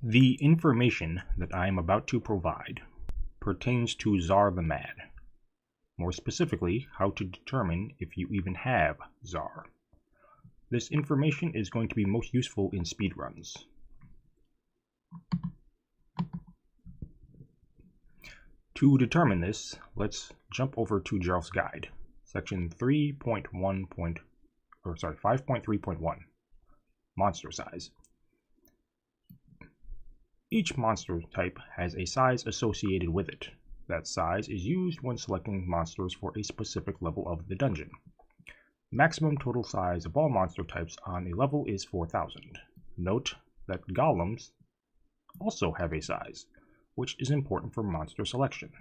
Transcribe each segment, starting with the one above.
The information that I am about to provide pertains to Zhar the Mad. More specifically, how to determine if you even have Zhar. This information is going to be most useful in speedruns. To determine this, let's jump over to Jarulf's guide, section 5.3.1, monster size. Each monster type has a size associated with it. That size is used when selecting monsters for a specific level of the dungeon. Maximum total size of all monster types on a level is 4,000. Note that golems also have a size, which is important for monster selection.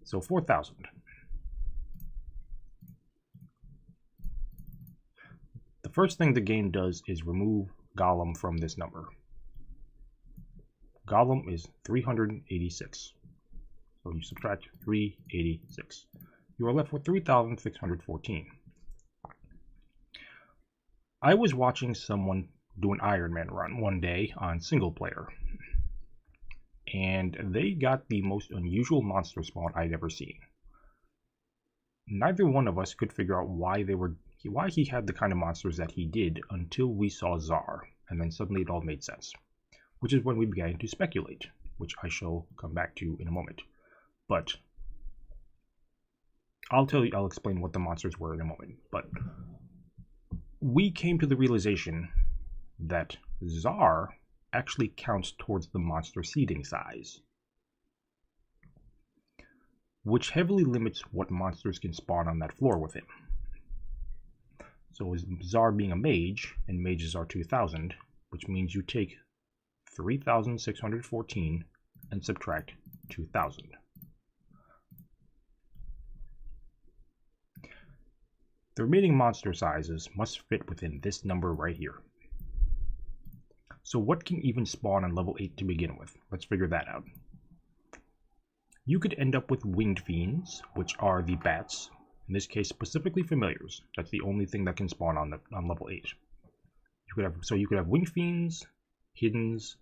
So 4,000. The first thing the game does is remove golem from this number. Golem is 386. So you subtract 386. You are left with 3,614. I was watching someone do an Iron Man run one day on single player, and they got the most unusual monster spawn I'd ever seen. Neither one of us could figure out why he had the kind of monsters that he did until we saw Zhar, and then suddenly it all made sense. Which is when we began to speculate, which I shall come back to in a moment. But I'll explain what the monsters were in a moment. But we came to the realization that Zhar actually counts towards the monster seeding size, which heavily limits what monsters can spawn on that floor with him. So Zhar being a mage, and mages are 2,000, which means you take 3,614 and subtract 2,000. The remaining monster sizes must fit within this number right here. So what can even spawn on level 8 to begin with? Let's figure that out. You could end up with winged fiends, which are the bats, in this case specifically familiars. That's the only thing that can spawn on level 8. You could have winged fiends, hiddens,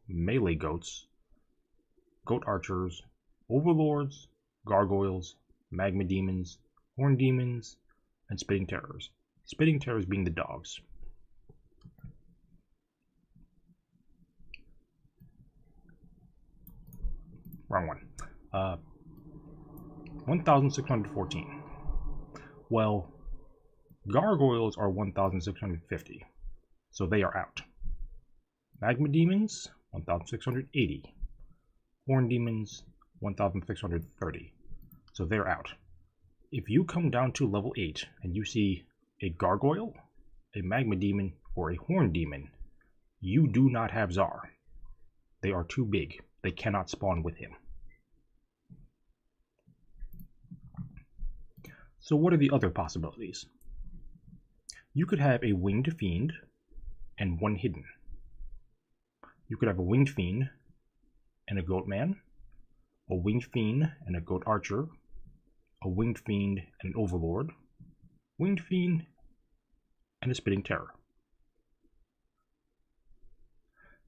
melee goats, goat archers, overlords, gargoyles, magma demons, horn demons, and spitting terrors. Spitting terrors being the dogs. Wrong one. 1,614. Well, gargoyles are 1,650, so they are out. Magma demons, 1,680. Horn demons, 1,630. So they're out. If you come down to level 8 and you see a gargoyle, a magma demon, or a horn demon, you do not have Zhar. They are too big. They cannot spawn with him. So what are the other possibilities? You could have a winged fiend and one hidden. You could have a winged fiend and a goat man, a winged fiend and a goat archer, a winged fiend and an overlord, winged fiend and a spitting terror.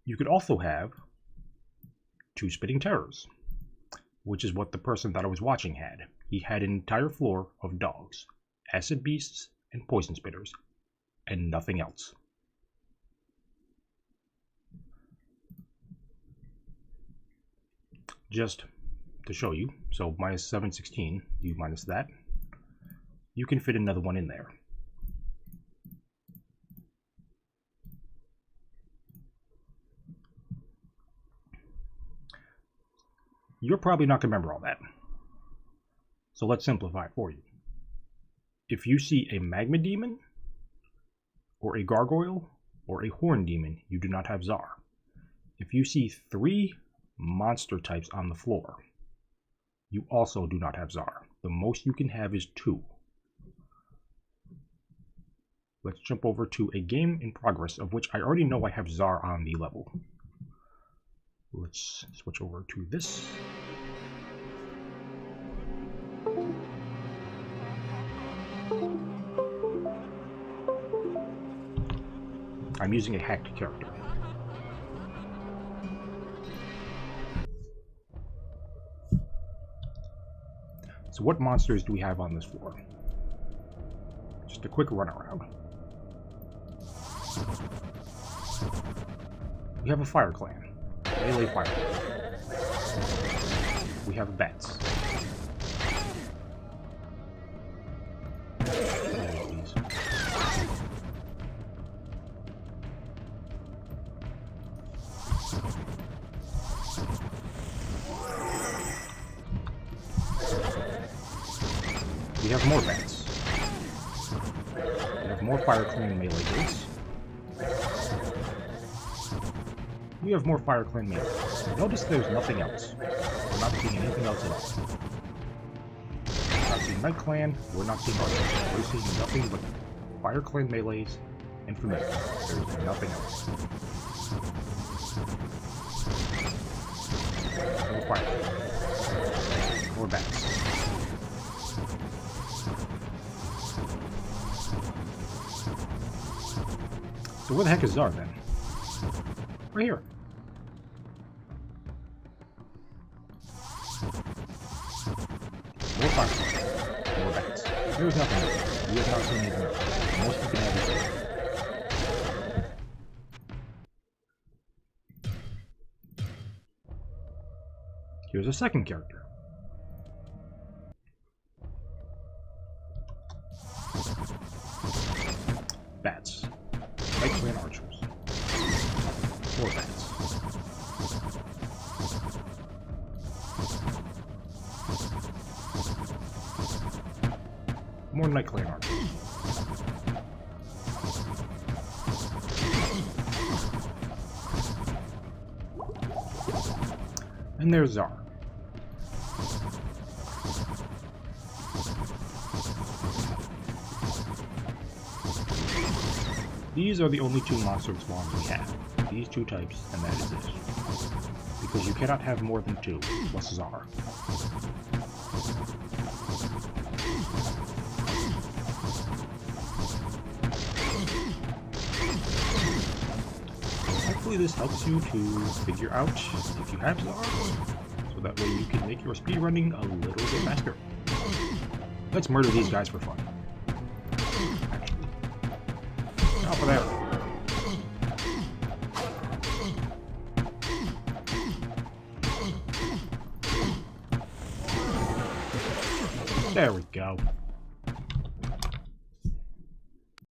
You could also have 2 spitting terrors, which is what the person that I was watching had. He had an entire floor of dogs, acid beasts, and poison spitters, and nothing else. Just to show you, so minus 716, you minus that, you can fit another one in there. You're probably not going to remember all that. So let's simplify it for you. If you see a magma demon, or a gargoyle, or a horn demon, you do not have Zhar. If you see 3 monster types on the floor, you also do not have Zhar. The most you can have is 2. Let's jump over to a game in progress, of which I already know I have Zhar on the level. Let's switch over to this. I'm using a hacked character. So what monsters do we have on this floor? Just a quick run around. We have a fire clan. Melee fire clan. We have bats. We have more bats. We have more fire clan melee bats. We have more fire clan melee. Notice there's nothing else. We're not seeing anything else at all. We're not seeing Night Clan, we're not seeing others. We're seeing nothing but fire clan melees and familiar. There's nothing else. More fire. More bats. So where the heck is Zhar then? Right here. More fire. More bats. There's nothing else. We have not seen anything else. Most we can have is here's a second character. Bats. Night Clan archers. More bats. More Night Clan archers. And there's Zhar. These are the only two monster spawns we have. These two types, and that is it. Because you cannot have more than two, plus Zhar. Hopefully this helps you to figure out if you have Zhar, so that way you can make your speedrunning a little bit faster. Let's murder these guys for fun. Off of there. There we go.